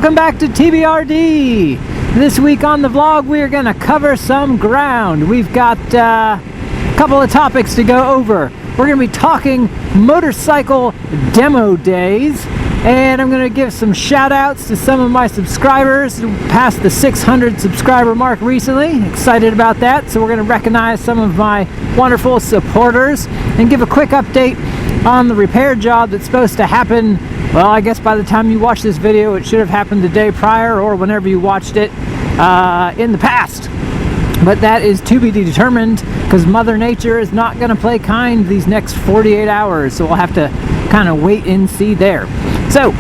Welcome back to TBRD. This week on the vlog we are going to cover some ground. We've got a couple of topics to go over. We're going to be talking motorcycle demo days, and I'm going to give some shout outs to some of my subscribers who passed the 600 subscriber mark recently. Excited about that. So we're going to recognize some of my wonderful supporters and give a quick update on the repair job that's supposed to happen. Well, I guess by the time you watch this video, it should have happened the day prior or whenever you watched it in the past. But that is to be determined because Mother Nature is not going to play kind these next 48 hours. So we'll have to kind of wait and see there. So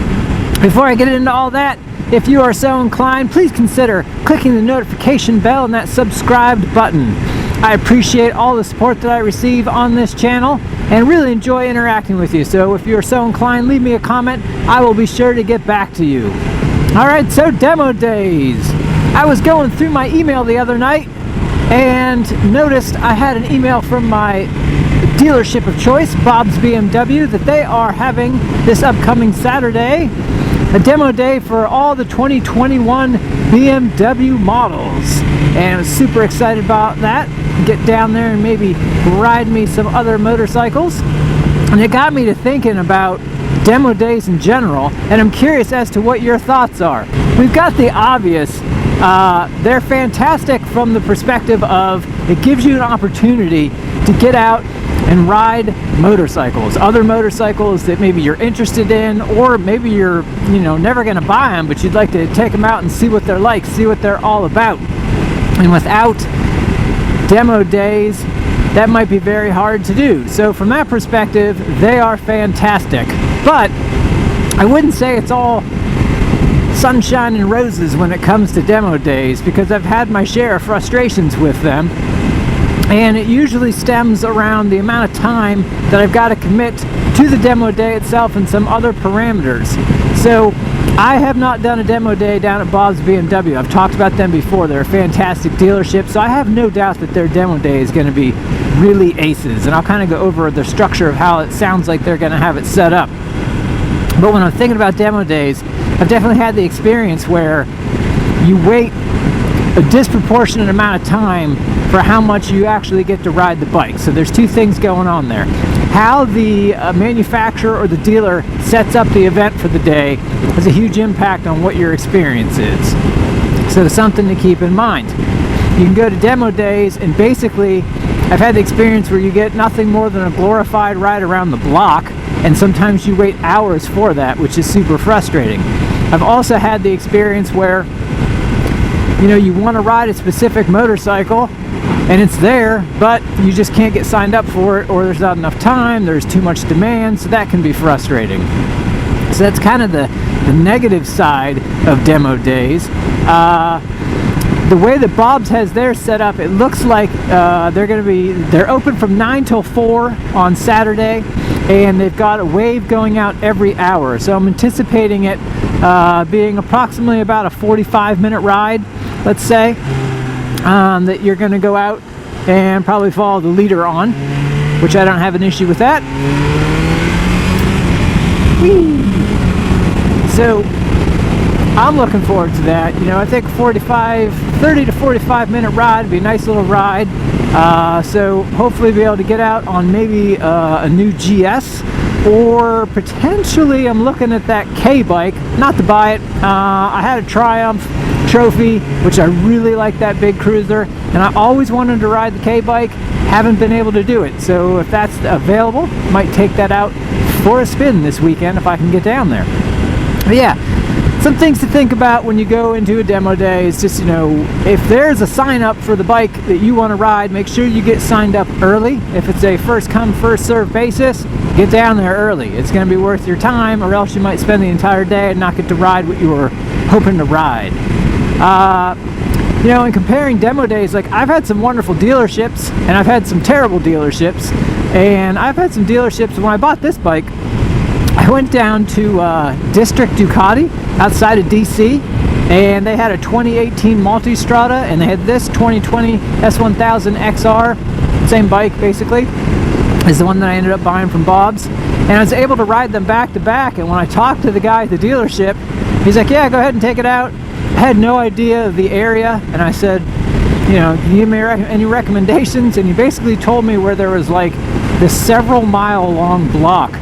before I get into all that, if you are so inclined, please consider clicking the notification bell and that subscribed button. I appreciate all the support that I receive on this channel and really enjoy interacting with you. So if you're so inclined, leave me a comment. I will be sure to get back to you. Alright, so demo days. I was going through my email the other night and noticed I had an email from my dealership of choice, Bob's BMW, that they are having this upcoming Saturday a demo day for all the 2021 BMW models. And I was super excited about that. Get down there and maybe ride me some other motorcycles. And it got me to thinking about demo days in general, and I'm curious as to what your thoughts are. We've got the obvious. They're fantastic from the perspective of it gives you an opportunity to get out and ride motorcycles, other motorcycles that maybe you're interested in, or maybe you're never going to buy them, but you'd like to take them out and see what they're like, see what they're all about. And without demo days, that might be very hard to do. So from that perspective, they are fantastic. But I wouldn't say it's all sunshine and roses when it comes to demo days, because I've had my share of frustrations with them. And it usually stems around the amount of time that I've got to commit to the demo day itself and some other parameters. So I have not done a demo day down at Bob's BMW. I've talked about them before. They're a fantastic dealership, so I have no doubt that their demo day is going to be really aces. And I'll kind of go over the structure of how it sounds like they're going to have it set up. But when I'm thinking about demo days, I've definitely had the experience where you wait a disproportionate amount of time for how much you actually get to ride the bike. So there's two things going on there. How the manufacturer or the dealer sets up the event for the day has a huge impact on what your experience is. So something to keep in mind. You can go to demo days and basically I've had the experience where you get nothing more than a glorified ride around the block, and sometimes you wait hours for that, which is super frustrating. I've also had the experience where you want to ride a specific motorcycle and it's there, but you just can't get signed up for it, or there's not enough time, there's too much demand, so that can be frustrating. So that's kind of the negative side of demo days. The way that Bob's has theirs set up, it looks like they're open from 9 till 4 on Saturday, and they've got a wave going out every hour. So I'm anticipating it being approximately about a 45-minute ride, let's say, that you're going to go out and probably follow the leader on, which I don't have an issue with that. Whee! So I'm looking forward to that. I think 30 to 45 minute ride would be a nice little ride. So hopefully be able to get out on maybe a new GS, or potentially I'm looking at that K bike, not to buy it. I had a Triumph Trophy, which I really like, that big cruiser, and I always wanted to ride the K bike, haven't been able to do it. So if that's available, might take that out for a spin this weekend if I can get down there. But yeah, some things to think about when you go into a demo day is just, if there's a sign up for the bike that you want to ride, make sure you get signed up early. If it's a first come first serve basis, get down there early. It's going to be worth your time, or else you might spend the entire day and not get to ride what you were hoping to ride. In comparing demo days, like I've had some wonderful dealerships and I've had some terrible dealerships, and I've had some dealerships. When I bought this bike, I went down to District Ducati outside of DC, and they had a 2018 Multistrada, and they had this 2020 S1000XR, same bike basically, is the one that I ended up buying from Bob's. And I was able to ride them back to back, and when I talked to the guy at the dealership, He's like, yeah, go ahead and take it out. I had no idea of the area, and I said, you know, can you give me any recommendations? And he basically told me where there was like this several mile long block,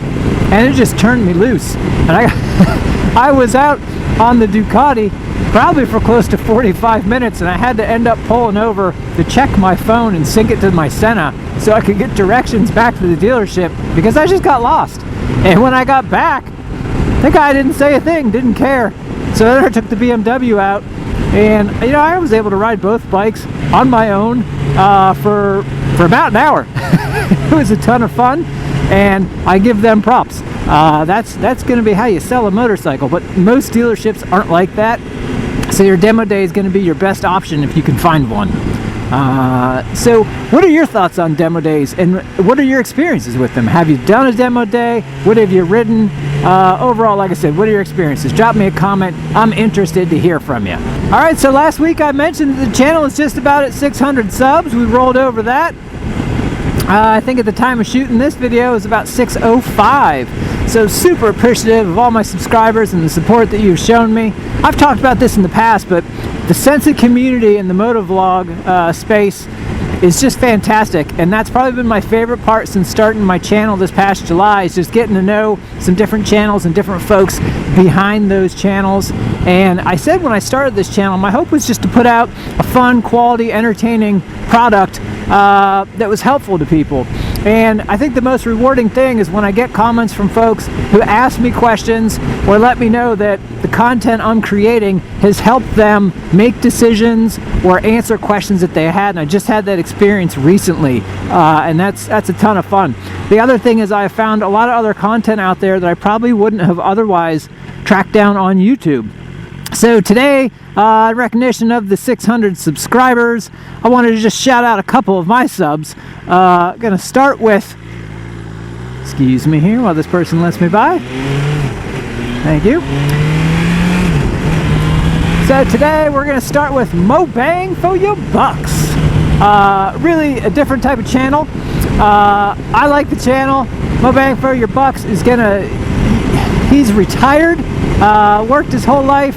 and it just turned me loose. And I was out on the Ducati probably for close to 45 minutes, and I had to end up pulling over to check my phone and sync it to my Senna so I could get directions back to the dealership, because I just got lost. And when I got back, the guy didn't say a thing, didn't care. So then I took the BMW out, and you know, I was able to ride both bikes on my own for about an hour. It was a ton of fun, and I give them props. That's going to be how you sell a motorcycle, but most dealerships aren't like that. So your demo day is going to be your best option if you can find one. So what are your thoughts on demo days, and what are your experiences with them? Have you done a demo day? What have you ridden? Overall, like I said, what are your experiences? Drop me a comment. I'm interested to hear from you. All right, so last week I mentioned that the channel is just about at 600 subs. We rolled over that. I think at the time of shooting this video it was about 605. So super appreciative of all my subscribers and the support that you've shown me. I've talked about this in the past, but the sense of community in the motovlog space is just fantastic, and that's probably been my favorite part since starting my channel this past July, is just getting to know some different channels and different folks behind those channels. And I said when I started this channel, my hope was just to put out a fun, quality, entertaining product that was helpful to people. And I think the most rewarding thing is when I get comments from folks who ask me questions or let me know that the content I'm creating has helped them make decisions or answer questions that they had. And I just had that experience recently, and that's a ton of fun. The other thing is I found a lot of other content out there that I probably wouldn't have otherwise tracked down on YouTube. So today, in recognition of the 600 subscribers, I wanted to just shout out a couple of my subs. Gonna start with, excuse me here while this person lets me by. Thank you. So today we're gonna start with MoBang FoYoBucks. Really a different type of channel. I like the channel. MoBang FoYoBucks is he's retired, worked his whole life,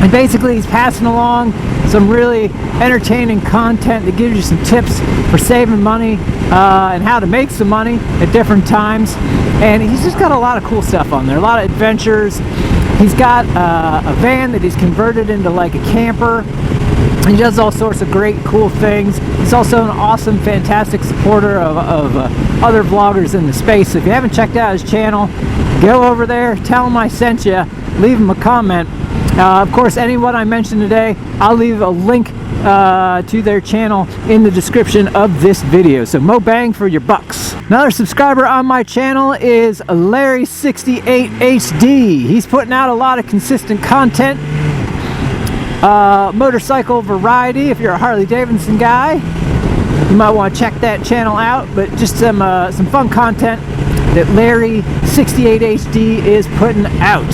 and basically he's passing along some really entertaining content that gives you some tips for saving money and how to make some money at different times. And he's just got a lot of cool stuff on there, a lot of adventures. He's got a van that he's converted into like a camper. He does all sorts of great, cool things. He's also an awesome, fantastic supporter of other vloggers in the space. So if you haven't checked out his channel, go over there, tell him I sent you, leave him a comment. Of course, anyone I mentioned today, I'll leave a link to their channel in the description of this video. So MoBang FoYoBucks. Another subscriber on my channel is Larry68HD. He's putting out a lot of consistent content. Motorcycle variety. If you're a Harley Davidson guy, you might want to check that channel out. But just some fun content that Larry68HD is putting out.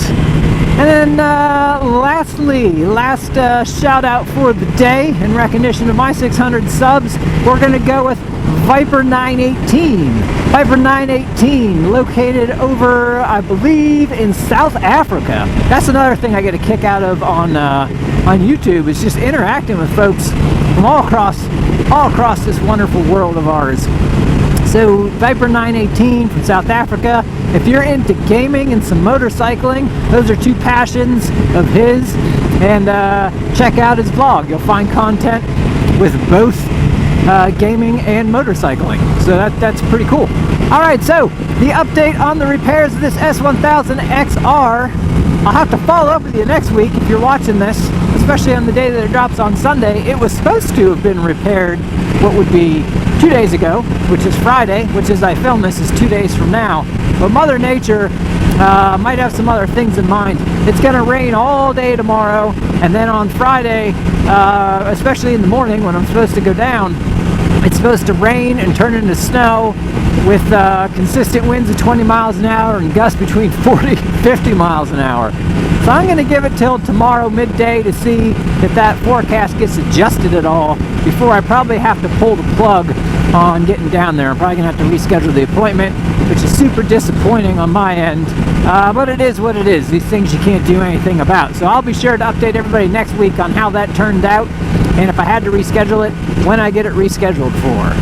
And then lastly, last shout out for the day in recognition of my 600 subs, we're going to go with Viper 918. Viper 918, located over, I believe, in South Africa. That's another thing I get a kick out of on YouTube, is just interacting with folks from all across this wonderful world of ours. So Viper 918 from South Africa. If you're into gaming and some motorcycling, those are two passions of his. And check out his vlog. You'll find content with both gaming and motorcycling. So that's pretty cool. All right, so the update on the repairs of this S1000XR. I'll have to follow up with you next week if you're watching this, especially on the day that it drops on Sunday. It was supposed to have been repaired what would be 2 days ago, which is Friday, which as I film this is 2 days from now. But Mother Nature might have some other things in mind. It's going to rain all day tomorrow, and then on Friday, especially in the morning when I'm supposed to go down, it's supposed to rain and turn into snow with consistent winds of 20 miles an hour and gusts between 40 and 50 miles an hour. So I'm going to give it till tomorrow midday to see if that forecast gets adjusted at all before I probably have to pull the plug on getting down there. I'm probably going to have to reschedule the appointment, which is super disappointing on my end. But it is what it is. These things you can't do anything about. So I'll be sure to update everybody next week on how that turned out, and if I had to reschedule it, when I get it rescheduled for.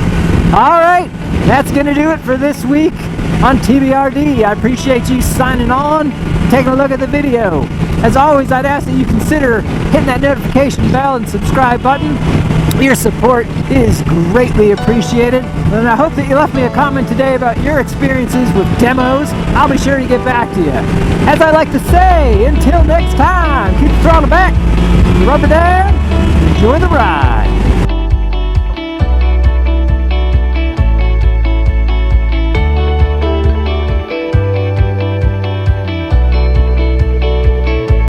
Alright, that's going to do it for this week on TBRD. I appreciate you signing on, taking a look at the video. As always, I'd ask that you consider hitting that notification bell and subscribe button. Your support is greatly appreciated, and I hope that you left me a comment today about your experiences with demos. I'll be sure to get back to you. As I like to say, until next time, keep the throttle back, rubber down, enjoy the ride.